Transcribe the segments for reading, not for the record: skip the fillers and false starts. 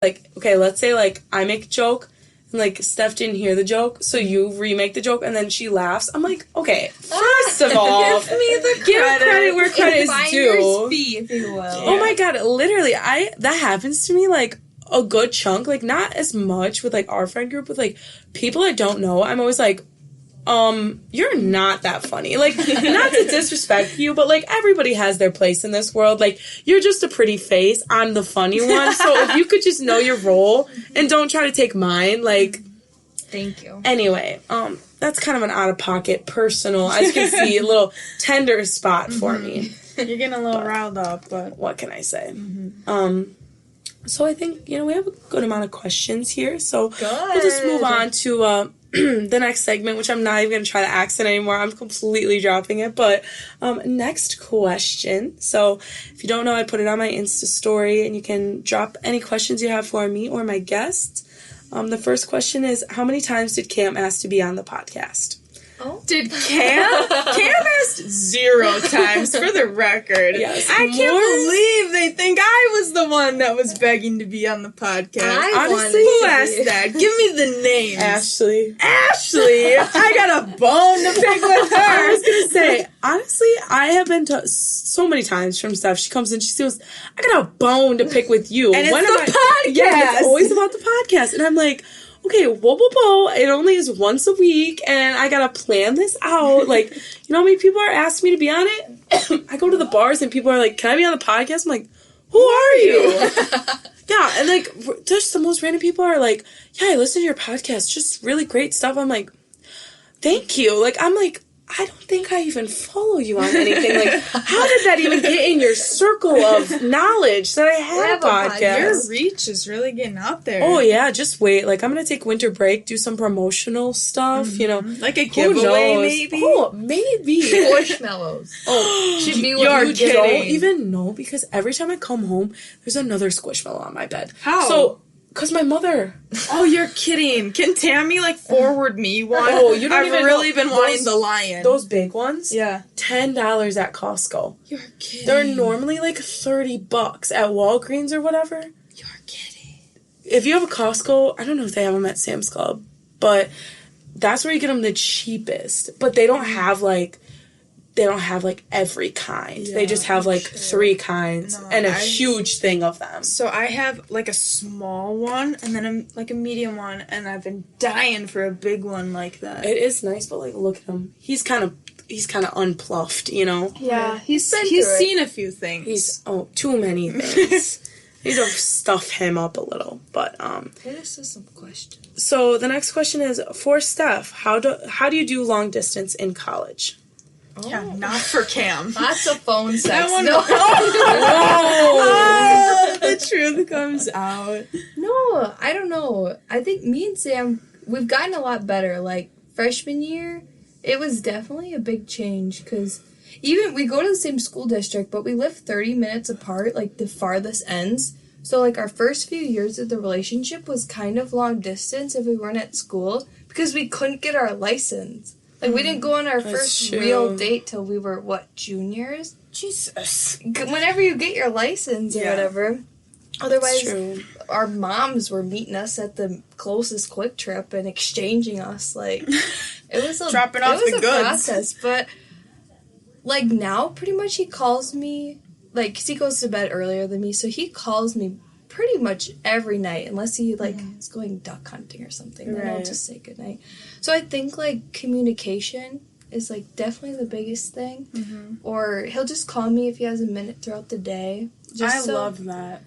like, okay, let's say, like, I make a joke, and, like, Steph didn't hear the joke, so you remake the joke, and then she laughs. I'm like, okay, first of all, give me the give credit where credit is due. Fee, if you will. Yeah. Oh my god, literally, that happens to me, like, a good chunk, like, not as much with, like, our friend group, with, like, people I don't know. I'm always like, you're not that funny. Like, not to disrespect you, but, like, everybody has their place in this world. Like, you're just a pretty face. I'm the funny one. So if you could just know your role and don't try to take mine, like... Thank you. Anyway, that's kind of an out-of-pocket, personal, as you can see, a little tender spot for me. You're getting a little riled up, but... What can I say? So I think, we have a good amount of questions here. So we'll just move on to... the next segment, which I'm not even going to try to accent anymore. I'm completely dropping it. But next question. So if you don't know, I put it on my Insta story, and you can drop any questions you have for me or my guests. The first question is, how many times did Cam ask to be on the podcast? Oh. Did Cam? Cam asked 0 times, for the record. Yes, I can't believe they think I was the one that was begging to be on the podcast. Honestly, who asked that? Give me the names. Ashley. I got a bone to pick with her. I was going to say, honestly, I have been so many times from Steph. She comes in, she goes, I got a bone to pick with you. And it's the podcast. Yeah, it's always about the podcast. And I'm like, okay, whoa, it only is once a week, and I gotta plan this out. Like, you know how many people are asking me to be on it? I go to the bars, and people are like, can I be on the podcast? I'm like, who are you? Yeah, and, like, just the most random people are like, yeah, I listen to your podcast, just really great stuff. I'm like, thank you. Like, I'm like, I don't think I even follow you on anything. Like, how did that even get in your circle of knowledge that I had a podcast? Your reach is really getting out there. Oh, yeah, just wait. Like, I'm going to take winter break, do some promotional stuff, Like a giveaway, maybe? Oh, maybe. Squishmallows. Oh, should be you what you don't get. even know, because every time I come home, there's another Squishmallow on my bed. How? So, because my mother... Oh, you're kidding. Can Tammy, forward me one? Oh, you don't I've even really know. been wanting the lion. Those big ones? Yeah. $10 at Costco. You're kidding. They're normally $30 at Walgreens or whatever. You're kidding. If you have a Costco, I don't know if they have them at Sam's Club, but that's where you get them the cheapest. But they don't have every kind. Yeah, they just have 3 kinds and a huge thing of them. So I have a small one and then a medium one, and I've been dying for a big one like that. It is nice, but look at him. He's kind of unpluffed, Yeah, he's seen a few things. He's too many things. Need to stuff him up a little, but Hit us with some questions. So the next question is for Steph. How do you do long distance in college? Yeah, not for Cam. Lots of phone sex. The truth comes out. No, I don't know. I think me and Sam, we've gotten a lot better. Freshman year, it was definitely a big change, because even we go to the same school district, but we live 30 minutes apart, the farthest ends. So, our first few years of the relationship was kind of long distance if we weren't at school, because we couldn't get our license. We didn't go on our first real date till we were, juniors? Jesus. Whenever you get your license or whatever. Otherwise, our moms were meeting us at the closest Quick Trip and exchanging us. It was a, dropping off the goods. Process. But, now, pretty much he calls me, 'cause he goes to bed earlier than me, so he calls me pretty much every night, unless he is going duck hunting or something. Then I'll just say goodnight. So I think communication is definitely the biggest thing. Mm-hmm. Or he'll just call me if he has a minute throughout the day. Love that.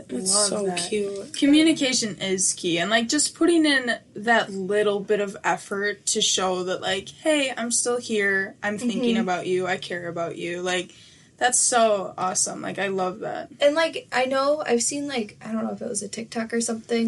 It's so cute. Communication is key, and just putting in that little bit of effort to show that hey, I'm still here. I'm thinking about you. I care about you. That's so awesome. I love that. And, I know I've seen, I don't know if it was a TikTok or something,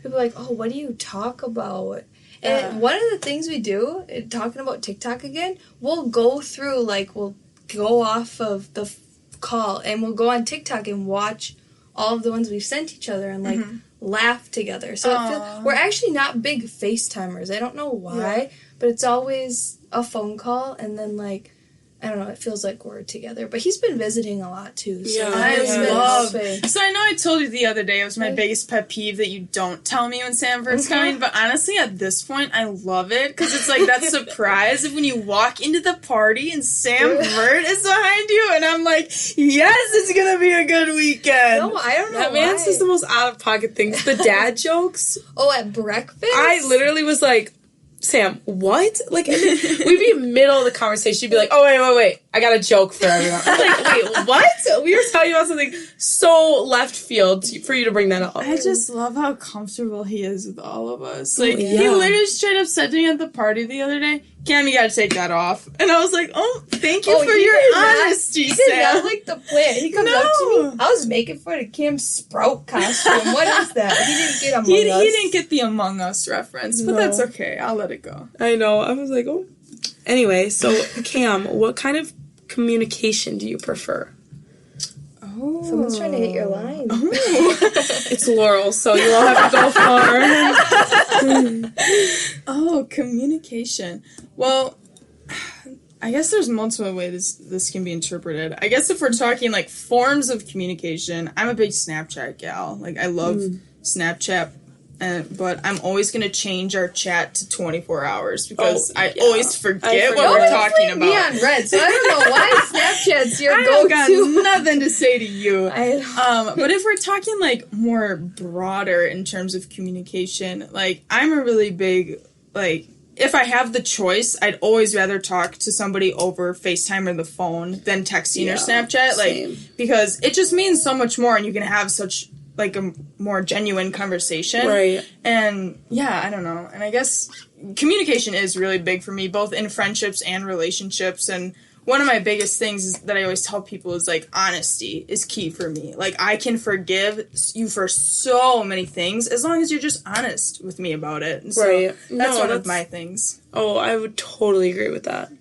people are oh, what do you talk about? And one of the things we do, talking about TikTok again, we'll go through, we'll go off of the call, and we'll go on TikTok and watch all of the ones we've sent each other and, laugh together. So we're actually not big FaceTimers. I don't know why, but it's always a phone call and then, I don't know, it feels like we're together. But he's been visiting a lot, too. So Yeah, I it's been love helping. So I know I told you the other day it was my biggest pet peeve that you don't tell me when Sanford's coming, but honestly at this point I love it because it's like that surprise of when you walk into the party and Sanford is behind you and I'm like, yes, it's gonna be a good weekend. No, I don't know That man says the most out-of-pocket things. The dad jokes. Oh, at breakfast? I literally was like, Sam, what? Like, and then we'd be middle of the conversation. She'd be like, oh, wait. I got a joke for everyone. I was like, wait, what? We were talking about something so left field for you to bring that up. I just love how comfortable he is with all of us. Like, yeah. he literally straight up said to me at the party the other day, Cam, you gotta take that off. And I was like, oh, thank you for your honesty, He Sam. did not like the plan. He comes up to me. I was making fun of Cam's Sprout costume. What is that? He didn't get Among Us. He didn't get the Among Us reference, but that's okay. I'll let it go. I know. I was like, oh. Anyway, so, Cam, what kind of communication do you prefer? Oh. Someone's trying to hit your line. It's Laurel, so you all have to go far. Oh, communication. Well, I guess there's multiple ways this can be interpreted. I guess if we're talking, like, forms of communication, I'm a big Snapchat gal. Like, I love Snapchat. But I'm always going to change our chat to 24 hours because I always forget what we're talking about. Me on red, so I don't know why Snapchat's your go-to. I got nothing to say to you. But if we're talking like more broader in terms of communication, like I'm a really big, like if I have the choice, I'd always rather talk to somebody over FaceTime or the phone than texting or Snapchat. Same. Like, because it just means so much more and you can have such like a more genuine conversation. Right. And yeah, I don't know. And I guess communication is really big for me, both in friendships and relationships. And one of my biggest things is that I always tell people is like honesty is key for me. Like I can forgive you for so many things as long as you're just honest with me about it. And so that's one of my things. Oh, I would totally agree with that.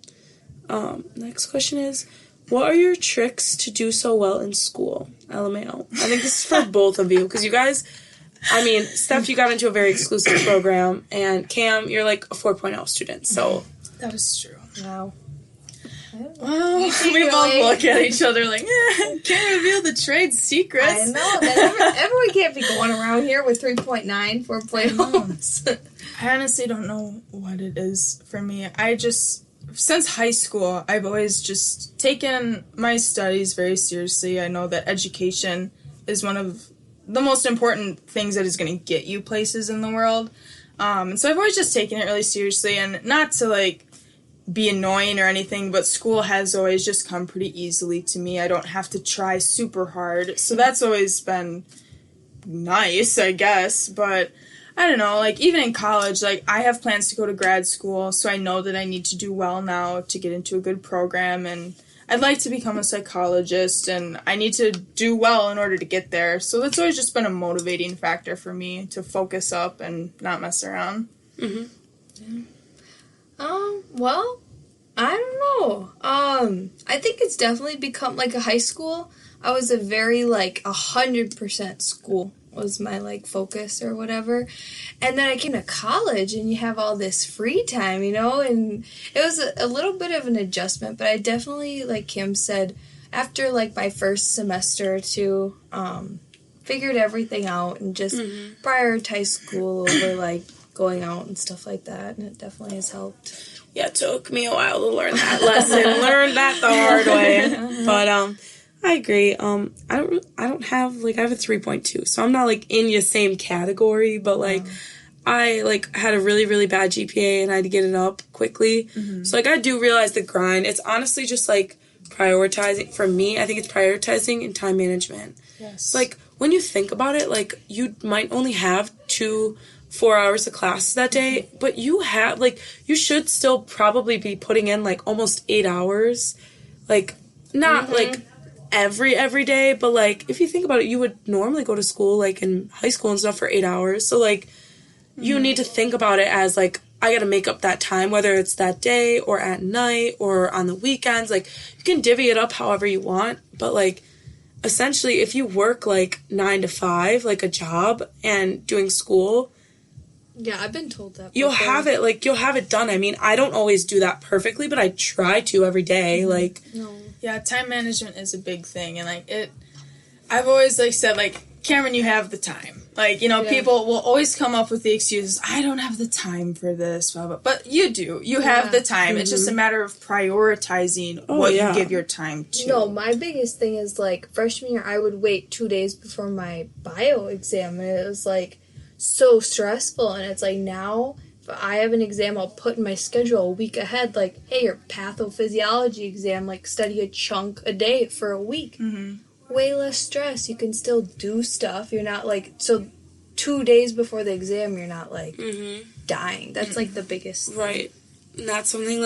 Next question is, what are your tricks to do so well in school? LMAO. I think this is for both of you, because you guys, I mean, Steph, you got into a very exclusive program, and Cam, you're like a 4.0 student, so. That is true. Wow. Well, we both look at each other like, can't reveal the trade secrets. I know. Everyone can't be going around here with 3.9, 4.0s. I honestly don't know what it is for me. Since high school, I've always just taken my studies very seriously. I know that education is one of the most important things that is going to get you places in the world. And so I've always just taken it really seriously, and not to, like, be annoying or anything, but school has always just come pretty easily to me. I don't have to try super hard. So that's always been nice, I guess, but I don't know, like, even in college, like, I have plans to go to grad school, so I know that I need to do well now to get into a good program, and I'd like to become a psychologist, and I need to do well in order to get there, so that's always just been a motivating factor for me to focus up and not mess around. Mm-hmm. Yeah. Well, I don't know. I think it's definitely become, like, a high school. I was a very, like, 100% school was my, like, focus or whatever. And then I came to college, and you have all this free time, you know? And it was a little bit of an adjustment, but I definitely, like Kim said, after, like, my first semester or two, figured everything out and just prioritized school over, like, going out and stuff like that, and it definitely has helped. Yeah, it took me a while to learn that lesson. Learned that the hard way. But I agree. I don't have, like, I have a 3.2, so I'm not, like, in your same category, but, like, I, like, had a really, really bad GPA, and I had to get it up quickly. So, like, I do realize the grind. It's honestly just, like, prioritizing. For me, I think it's prioritizing and time management. Yes. Like, when you think about it, like, you might only have 4 hours of classes that day, but you have, like, you should still probably be putting in, like, almost 8 hours. Like, not, like, every day, but, like, if you think about it, you would normally go to school, like, in high school and stuff for 8 hours. So, like, you need to think about it as, like, I gotta make up that time, whether it's that day or at night or on the weekends. Like, you can divvy it up however you want, but, like, essentially, if you work, like, 9 to 5, like a job, and doing school, Yeah, I've been told that. You'll have it done. I mean, I don't always do that perfectly, but I try to every day. No. Yeah, time management is a big thing, and I've always said Camryn, you have the time. People will always come up with the excuses, I don't have the time for this, blah, blah. But you do. You have the time. It's just a matter of prioritizing what you give your time to. No, my biggest thing is, freshman year, I would wait 2 days before my bio exam, and it was, so stressful. And it's now, if I have an exam, I'll put in my schedule a week ahead, hey, your pathophysiology exam, study a chunk a day for a week. Mm-hmm. Way less stress. You can still do stuff. You're not so 2 days before the exam, you're not dying. That's the biggest thing. Right. And that's something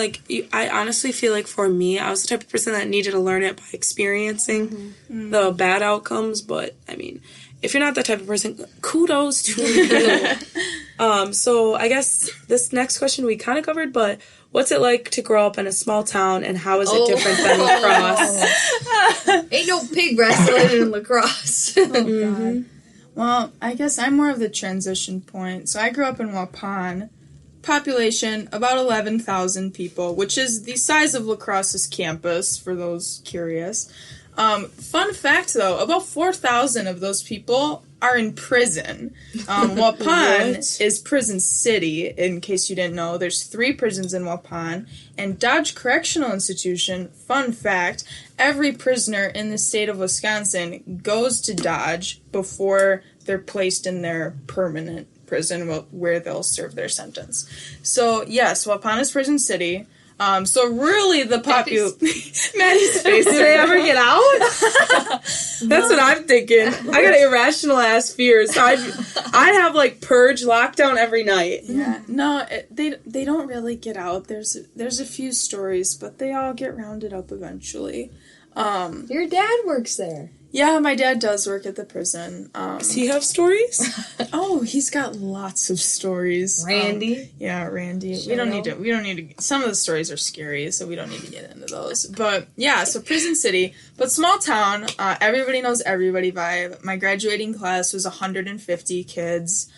I honestly feel for me, I was the type of person that needed to learn it by experiencing the bad outcomes. But I mean, if you're not that type of person, kudos to you. So I guess this next question we kind of covered, but what's it like to grow up in a small town, and how is it different than lacrosse? Ain't no pig wrestling in lacrosse. God. Well, I guess I'm more of the transition point. So I grew up in Waupun. Population, about 11,000 people, which is the size of La Crosse's campus, for those curious. Fun fact, though, about 4,000 of those people are in prison. Waupun is prison city, in case you didn't know. There's 3 prisons in Waupun. And Dodge Correctional Institution, fun fact, every prisoner in the state of Wisconsin goes to Dodge before they're placed in their permanent prison where they'll serve their sentence. So, yes, Waupun is prison city. So really the Maddie's face. Did they ever get out? That's what I'm thinking. I got irrational ass fears. So I'd have purge lockdown every night. Yeah. No, they don't really get out. There's a few stories, but they all get rounded up eventually. Your dad works there. Yeah, my dad does work at the prison. Does he have stories? Oh, he's got lots of stories. Randy? Yeah, Randy. We don't need to, some of the stories are scary, so we don't need to get into those. But, yeah, so prison city, but small town, everybody knows everybody vibe. My graduating class was 150 kids.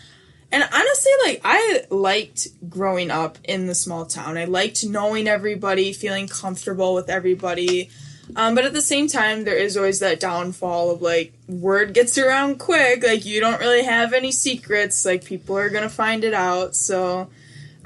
And honestly, I liked growing up in the small town. I liked knowing everybody, feeling comfortable with everybody. But at the same time, there is always that downfall of, word gets around quick. You don't really have any secrets. People are gonna find it out. So,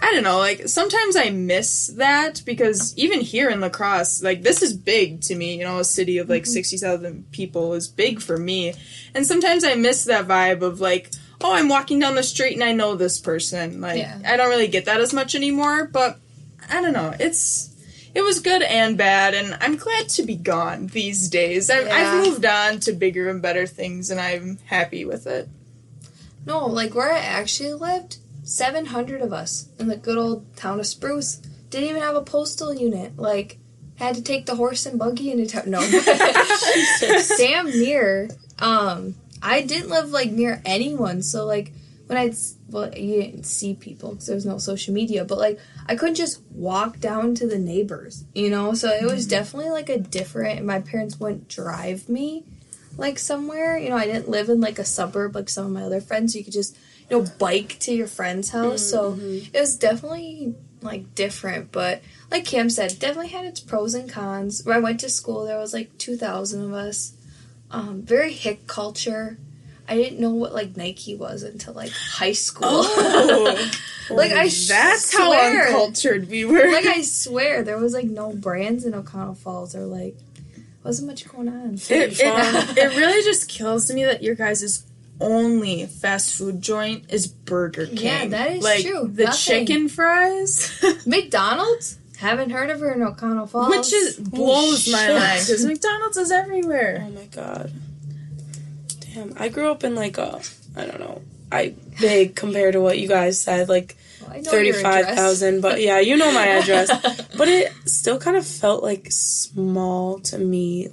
I don't know. Sometimes I miss that because even here in La Crosse, this is big to me. A city of, 60,000 people is big for me. And sometimes I miss that vibe of, oh, I'm walking down the street and I know this person. I don't really get that as much anymore. But, I don't know. It was good and bad, and I'm glad to be gone these days. I've moved on to bigger and better things, and I'm happy with it. No, where I actually lived, 700 of us in the good old town of Spruce didn't even have a postal unit. Had to take the horse and buggy into town. No. Damn near. I didn't live, near anyone, so, when you didn't see people because there was no social media, but, I couldn't just walk down to the neighbors, so it was definitely, a different, my parents wouldn't drive me, somewhere, I didn't live in, a suburb like some of my other friends, so you could just, bike to your friend's house, so it was definitely, different, but, like Cam said, definitely had its pros and cons. Where I went to school, there was, 2,000 of us, very hick culture. I didn't know what, Nike was until, high school. Oh. That's how uncultured we were. I swear, there was, no brands in O'Connell Falls or, wasn't much going on. It really just kills me that your guys' only fast food joint is Burger King. Yeah, that is true. The chicken fries. McDonald's? Haven't heard of her in O'Connell Falls. Which blows my mind, because McDonald's is everywhere. Oh, my God. Damn, I grew up in I don't know, big compared to what you guys said, 35,000, but yeah, you know my address. But it still kind of felt small to me,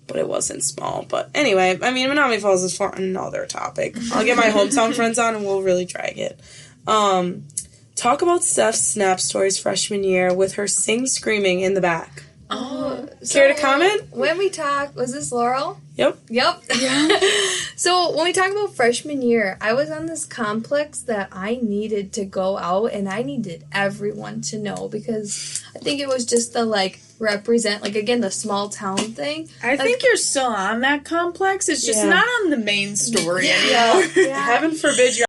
but it wasn't small. But anyway, I mean, Menominee Falls is for another topic. I'll get my hometown friends on and we'll really drag it. Talk about Steph's snap stories freshman year with her screaming in the back. Oh, Care to comment? When we talk, was this Laurel? Yep. Yep. Yeah. So when we talk about freshman year, I was on this complex that I needed to go out and I needed everyone to know because I think it was just the represent again the small town thing. I think you're still on that complex. It's just not on the main story anymore. Yeah. Heaven forbid you're